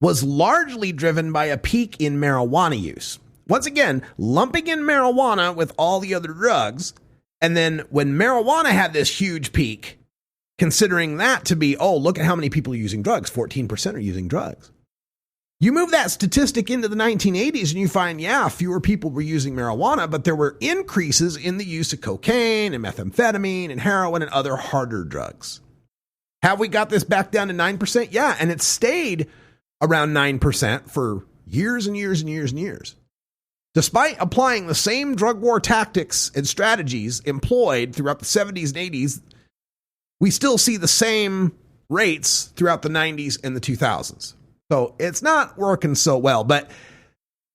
was largely driven by a peak in marijuana use. Once again, lumping in marijuana with all the other drugs, and then when marijuana had this huge peak, considering that to be, oh, look at how many people are using drugs, 14% are using drugs. You move that statistic into the 1980s and you find, yeah, fewer people were using marijuana, but there were increases in the use of cocaine and methamphetamine and heroin and other harder drugs. Have we got this back down to 9%? Yeah, and it stayed around 9% for years and years and years and years. Despite applying the same drug war tactics and strategies employed throughout the 70s and 80s, we still see the same rates throughout the 90s and the 2000s. So it's not working so well. But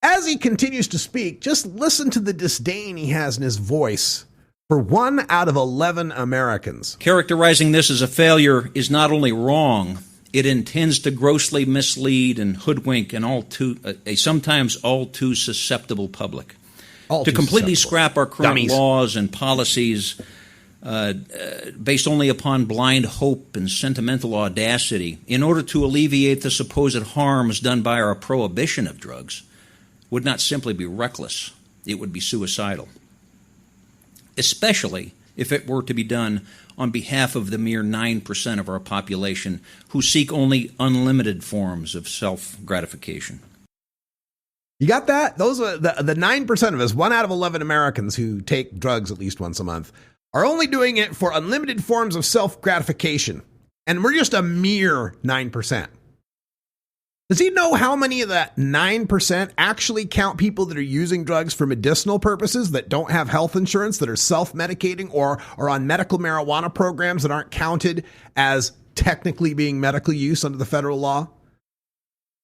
as he continues to speak, just listen to the disdain he has in his voice for 1 out of 11 Americans. Characterizing this as a failure is not only wrong, it intends to grossly mislead and hoodwink a sometimes all too susceptible public. To completely scrap our current laws and policies based only upon blind hope and sentimental audacity in order to alleviate the supposed harms done by our prohibition of drugs would not simply be reckless, it would be suicidal. Especially if it were to be done on behalf of the mere 9% of our population who seek only unlimited forms of self-gratification. You got that? Those are the 9% of us, 1 out of 11 Americans who take drugs at least once a month, are only doing it for unlimited forms of self-gratification. And we're just a mere 9%. Does he know how many of that 9% actually count people that are using drugs for medicinal purposes, that don't have health insurance, that are self-medicating or are on medical marijuana programs that aren't counted as technically being medical use under the federal law?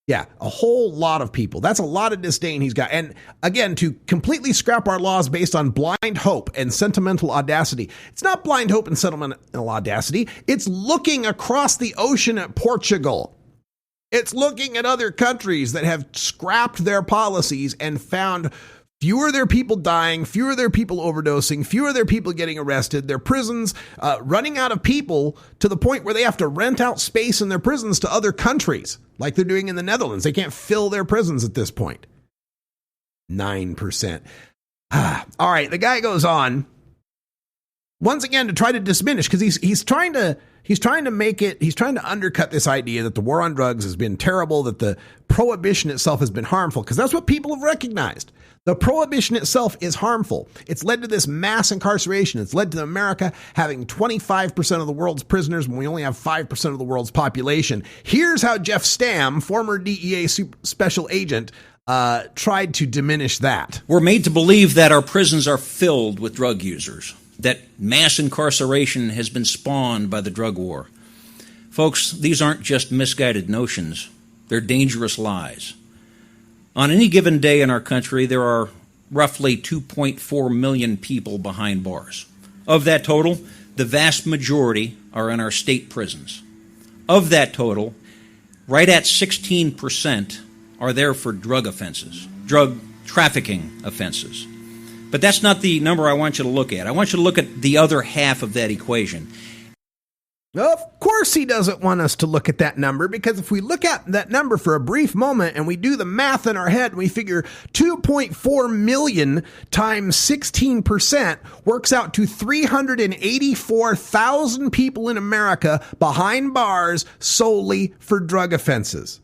Yeah, a whole lot of people. That's a lot of disdain he's got. And again, to completely scrap our laws based on blind hope and sentimental audacity. It's not blind hope and sentimental audacity. It's looking across the ocean at Portugal. It's looking at other countries that have scrapped their policies and found Fewer of their people dying, fewer of their people overdosing, fewer of their people getting arrested, their prisons running out of people to the point where they have to rent out space in their prisons to other countries, like they're doing in the Netherlands. They can't fill their prisons at this point. 9%. All right, the guy goes on once again to try to diminish, because he's trying to undercut this idea that the war on drugs has been terrible, that the prohibition itself has been harmful, because that's what people have recognized. The prohibition itself is harmful. It's led to this mass incarceration. It's led to America having 25% of the world's prisoners when we only have 5% of the world's population. Here's how Jeff Stamm, former DEA special agent, tried to diminish that. We're made to believe that our prisons are filled with drug users, that mass incarceration has been spawned by the drug war. Folks, these aren't just misguided notions. They're dangerous lies. On any given day in our country, there are roughly 2.4 million people behind bars. Of that total, the vast majority are in our state prisons. Of that total, right at 16% are there for drug offenses, drug trafficking offenses. But that's not the number I want you to look at. I want you to look at the other half of that equation. Of course he doesn't want us to look at that number, because if we look at that number for a brief moment and we do the math in our head, we figure 2.4 million times 16% works out to 384,000 people in America behind bars solely for drug offenses.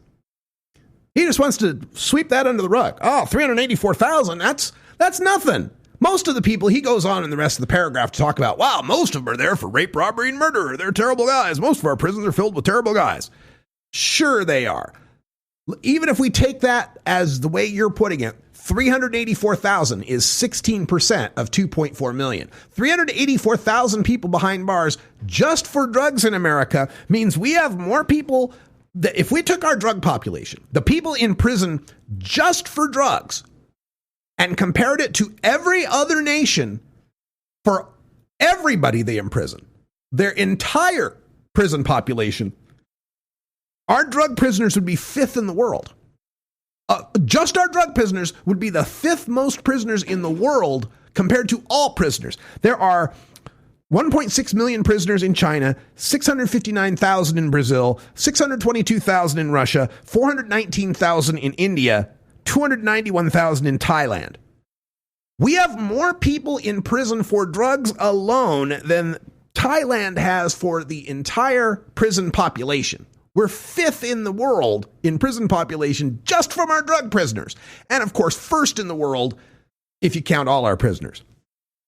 He just wants to sweep that under the rug. Oh, 384,000, that's nothing. Most of the people, he goes on in the rest of the paragraph to talk about, wow, most of them are there for rape, robbery, and murder. They're terrible guys. Most of our prisons are filled with terrible guys. Sure they are. Even if we take that as the way you're putting it, 384,000 is 16% of 2.4 million. 384,000 people behind bars just for drugs in America means we have more people. If we took our drug population, the people in prison just for drugs, and compared it to every other nation for everybody they imprison, their entire prison population, our drug prisoners would be fifth in the world. Just our drug prisoners would be the fifth most prisoners in the world compared to all prisoners. There are 1.6 million prisoners in China, 659,000 in Brazil, 622,000 in Russia, 419,000 in India, 291,000 in Thailand. We have more people in prison for drugs alone than Thailand has for the entire prison population. We're fifth in the world in prison population just from our drug prisoners. And of course, first in the world if you count all our prisoners.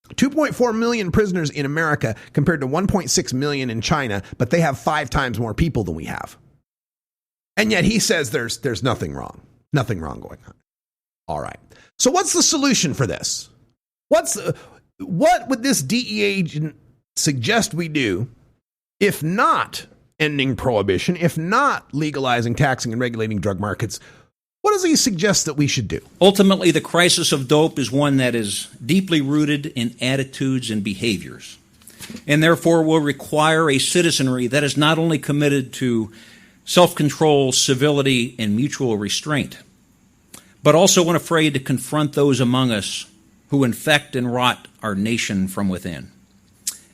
2.4 million prisoners in America compared to 1.6 million in China, but they have 5 times more people than we have. And yet he says there's nothing wrong. Nothing wrong going on. All right. So what's the solution for this? What would this DEA agent suggest we do if not ending prohibition, if not legalizing, taxing, and regulating drug markets? What does he suggest that we should do? Ultimately, the crisis of dope is one that is deeply rooted in attitudes and behaviors, and therefore will require a citizenry that is not only committed to self-control, civility, and mutual restraint, but also unafraid to confront those among us who infect and rot our nation from within.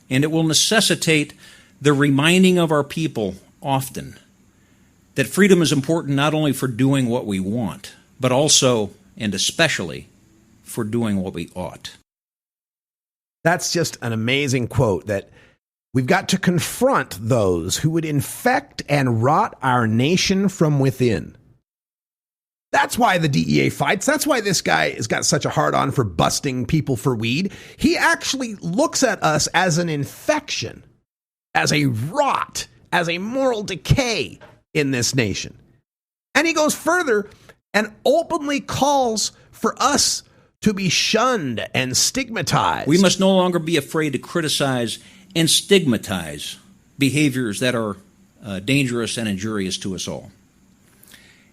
And it will necessitate the reminding of our people often that freedom is important not only for doing what we want, but also and especially for doing what we ought. That's just an amazing quote, that we've got to confront those who would infect and rot our nation from within. That's why the DEA fights. That's why this guy has got such a hard-on for busting people for weed. He actually looks at us as an infection, as a rot, as a moral decay in this nation. And he goes further and openly calls for us to be shunned and stigmatized. We must no longer be afraid to criticize and stigmatize behaviors that are dangerous and injurious to us all.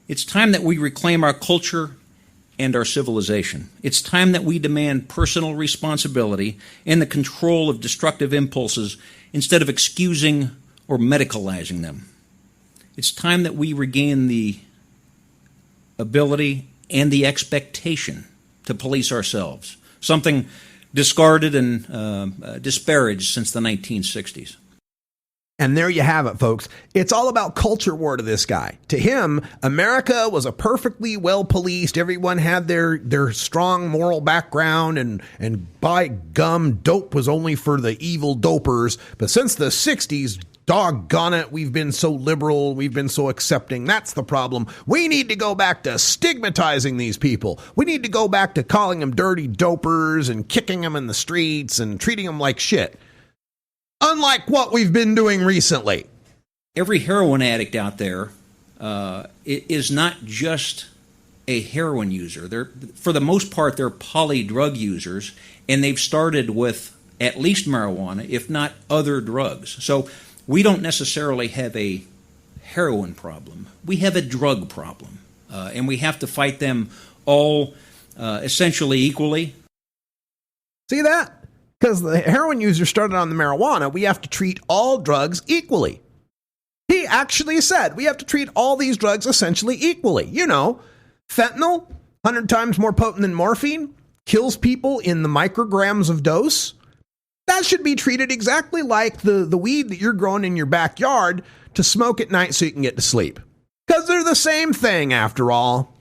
It's time that we reclaim our culture and our civilization. It's time that we demand personal responsibility and the control of destructive impulses instead of excusing or medicalizing them. It's time that we regain the ability and the expectation to police ourselves, something discarded and disparaged since the 1960s. And there you have it, folks. It's all about culture war to this guy. To him, America was a perfectly well-policed, everyone had their strong moral background, and by gum, dope was only for the evil dopers. But since the 60s, doggone it, we've been so liberal, we've been so accepting. That's the problem. We need to go back to stigmatizing these people. We need to go back to calling them dirty dopers and kicking them in the streets and treating them like shit. Unlike what we've been doing recently. Every heroin addict out there is not just a heroin user. For the most part, they're poly-drug users, and they've started with at least marijuana, if not other drugs. So we don't necessarily have a heroin problem. We have a drug problem, and we have to fight them all essentially equally. See that? Because the heroin user started on the marijuana, we have to treat all drugs equally. He actually said we have to treat all these drugs essentially equally. You know, fentanyl, 100 times more potent than morphine, kills people in the micrograms of dose. That should be treated exactly like the weed that you're growing in your backyard to smoke at night so you can get to sleep. Because they're the same thing, after all.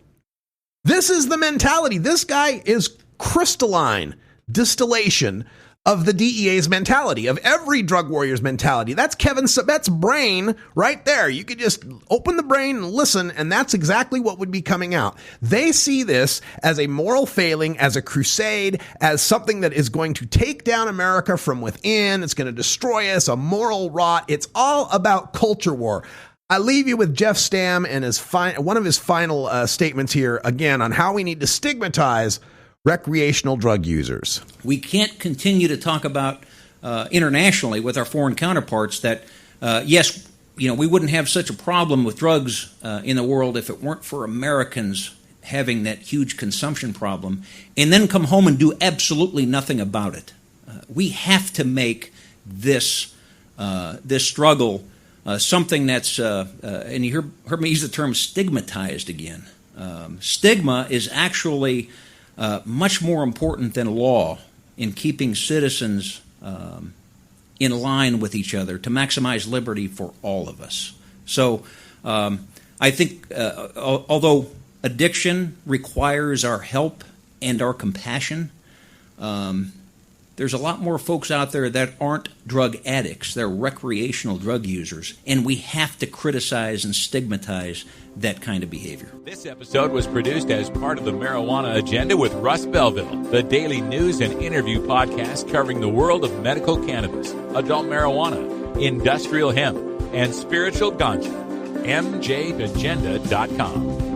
This is the mentality. This guy is crystalline distillation of the DEA's mentality, of every drug warrior's mentality. That's Kevin Sabet's brain right there. You could just open the brain and listen, and that's exactly what would be coming out. They see this as a moral failing, as a crusade, as something that is going to take down America from within. It's going to destroy us, a moral rot. It's all about culture war. I leave you with Jeff Stamm and one of his final statements here, again, on how we need to stigmatize recreational drug users. We can't continue to talk about internationally with our foreign counterparts that, yes, we wouldn't have such a problem with drugs in the world if it weren't for Americans having that huge consumption problem, and then come home and do absolutely nothing about it. We have to make this struggle something that's, and you heard me use the term stigmatized again. Stigma is actually much more important than law in keeping citizens in line with each other to maximize liberty for all of us. So I think although addiction requires our help and our compassion, there's a lot more folks out there that aren't drug addicts. They're recreational drug users, and we have to criticize and stigmatize that kind of behavior. This episode was produced as part of the Marijuana Agenda with Russ Belville, the daily news and interview podcast covering the world of medical cannabis, adult marijuana, industrial hemp, and spiritual ganja. MJAgenda.com.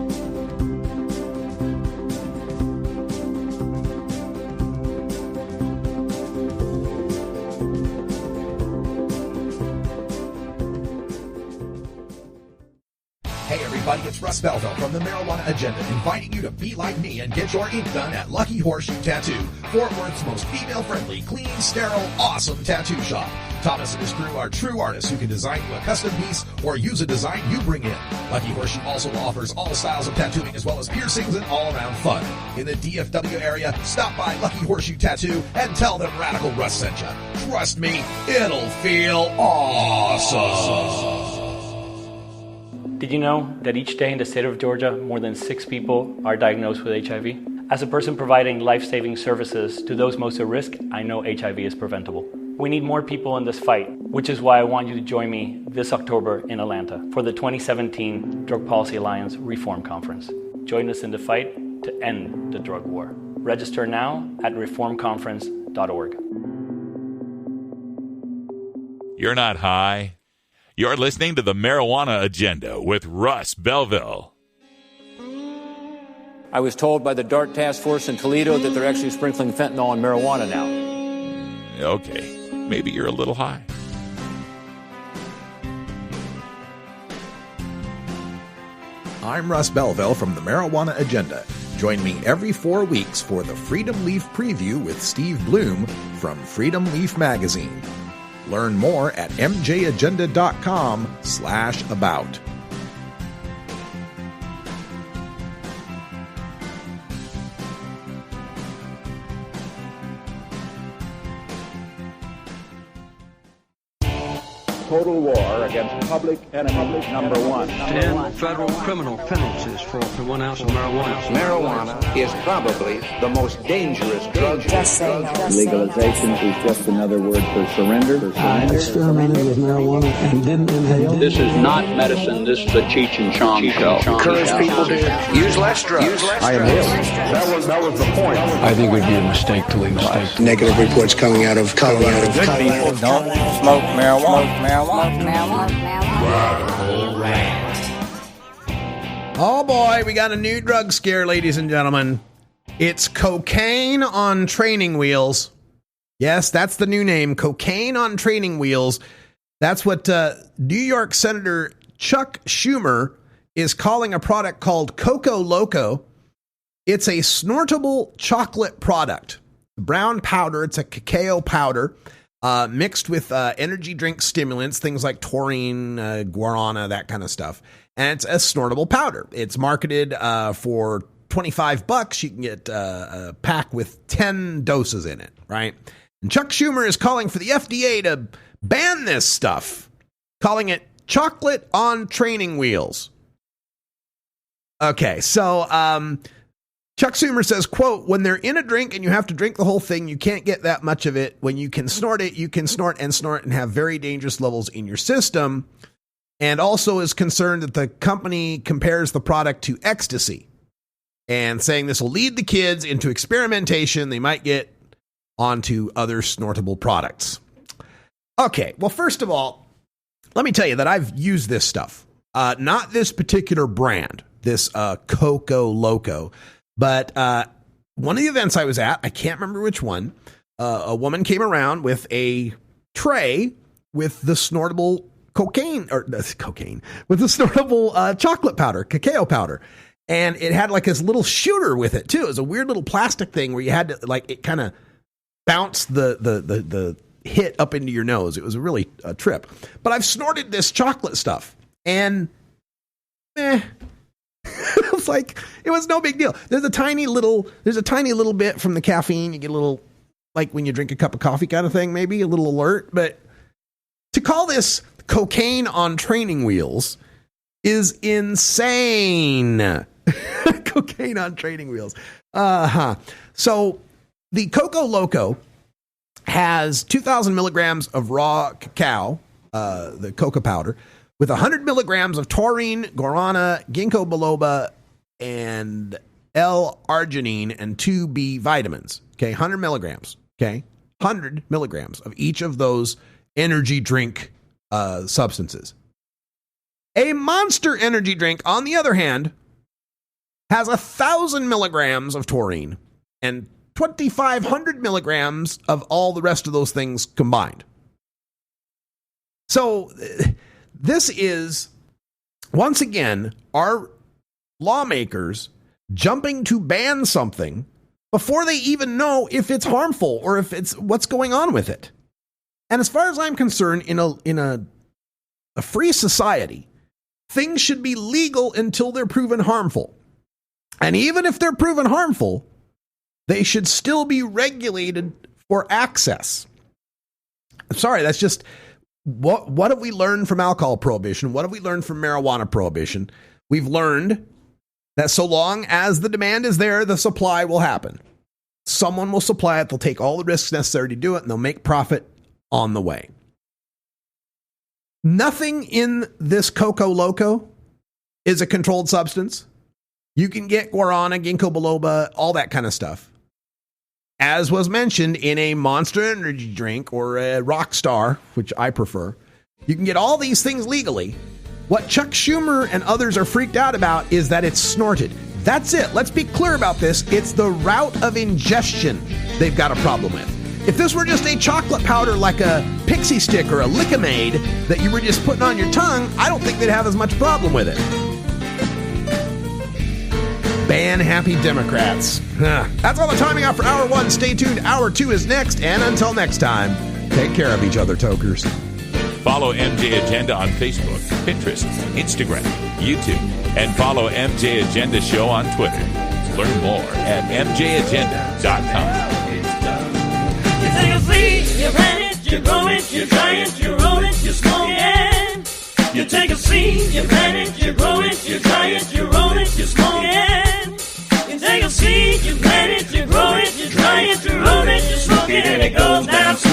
It's Russ Belville from the Marijuana Agenda, inviting you to be like me and get your ink done at Lucky Horseshoe Tattoo, Fort Worth's most female-friendly, clean, sterile, awesome tattoo shop. Thomas and his crew are true artists who can design you a custom piece or use a design you bring in. Lucky Horseshoe also offers all styles of tattooing as well as piercings and all-around fun. In the DFW area, stop by Lucky Horseshoe Tattoo and tell them Radical Russ sent you. Trust me, it'll feel awesome. Did you know that each day in the state of Georgia, more than 6 people are diagnosed with HIV? As a person providing life-saving services to those most at risk, I know HIV is preventable. We need more people in this fight, which is why I want you to join me this October in Atlanta for the 2017 Drug Policy Alliance Reform Conference. Join us in the fight to end the drug war. Register now at reformconference.org. You're not high. You're listening to the Marijuana Agenda with Russ Belville. I was told by the DART task force in Toledo that they're actually sprinkling fentanyl on marijuana now. Okay, maybe you're a little high. I'm Russ Belville from the Marijuana Agenda. Join me every 4 weeks for the Freedom Leaf Preview with Steve Bloom from Freedom Leaf Magazine. Learn more at mjagenda.com/about. total war against public enemy number one. 10 federal criminal penalties for 1 ounce of marijuana. Marijuana is probably the most dangerous drug. Legalization is just another word for surrender. I experimented with marijuana and didn't inhale. This is not medicine. This is a Cheech and Chong show. Encourage people to use less drugs. I am ill. That was the point. I think it would be a mistake to legalize. Negative reports coming out of Colorado. Good people don't smoke marijuana. Oh boy, we got a new drug scare, ladies and gentlemen. It's cocaine on training wheels. Yes, that's the new name, cocaine on training wheels. That's what New York Senator Chuck Schumer is calling a product called Coco Loco. It's a snortable chocolate product. Brown powder, it's a cacao powder mixed with energy drink stimulants, things like taurine, guarana, that kind of stuff. And it's a snortable powder. It's marketed for $25. You can get a pack with 10 doses in it, right? And Chuck Schumer is calling for the FDA to ban this stuff, calling it chocolate on training wheels. Okay, so Chuck Schumer says, quote, when they're in a drink and you have to drink the whole thing, you can't get that much of it. When you can snort it, you can snort and have very dangerous levels in your system. And also is concerned that the company compares the product to ecstasy and saying this will lead the kids into experimentation. They might get onto other snortable products. Okay, well, first of all, let me tell you that I've used this stuff. Not this particular brand, this Coco Loco, but one of the events I was at, I can't remember which one, a woman came around with a tray with the snortable with the snortable chocolate powder, cacao powder. And it had like this little shooter with it too. It was a weird little plastic thing where you had to like, it kind of bounced the hit up into your nose. It was really a trip. But I've snorted this chocolate stuff and it was like, it was no big deal. There's a tiny little bit from the caffeine. You get a little, like when you drink a cup of coffee kind of thing, maybe a little alert. But to call this cocaine on training wheels is insane. Cocaine on training wheels. So the Coco Loco has 2,000 milligrams of raw cacao, the cocoa powder, with 100 milligrams of taurine, guarana, ginkgo biloba, and L-arginine and 2 B vitamins. Okay, 100 milligrams. Okay, 100 milligrams of each of those energy drink substances. A Monster energy drink, on the other hand, has 1,000 milligrams of taurine and 2,500 milligrams of all the rest of those things combined. So this is, once again, our lawmakers jumping to ban something before they even know if it's harmful or if it's what's going on with it. And as far as I'm concerned, in a free society, things should be legal until they're proven harmful. And even if they're proven harmful, they should still be regulated for access. I'm sorry, that's just what have we learned from alcohol prohibition? What have we learned from marijuana prohibition? We've learned that so long as the demand is there, the supply will happen. Someone will supply it. They'll take all the risks necessary to do it, and they'll make profit on the way. Nothing in this Coco Loco is a controlled substance. You can get guarana, ginkgo biloba, all that kind of stuff. As was mentioned in a Monster energy drink or a Rockstar, which I prefer, you can get all these things legally. What Chuck Schumer and others are freaked out about is that it's snorted. That's it. Let's be clear about this. It's the route of ingestion they've got a problem with. If this were just a chocolate powder like a Pixie Stick or a Lick-O-Maid that you were just putting on your tongue, I don't think they'd have as much problem with it. Ban happy Democrats. That's all the time we got for Hour 1. Stay tuned. Hour 2 is next. And until next time, take care of each other, tokers. Follow MJ Agenda on Facebook, Pinterest, Instagram, YouTube, and follow MJ Agenda Show on Twitter. Learn more at mjagenda.com. You take a seed, you plant it, you grow it, you dry it, you roll it, you smoke it. take a seed, you plant it, you grow it, you dry it, you roll it, you smoke it. You take a seed, you plant it, you grow it, you dry it, you roll it, you smoke it, and it goes down.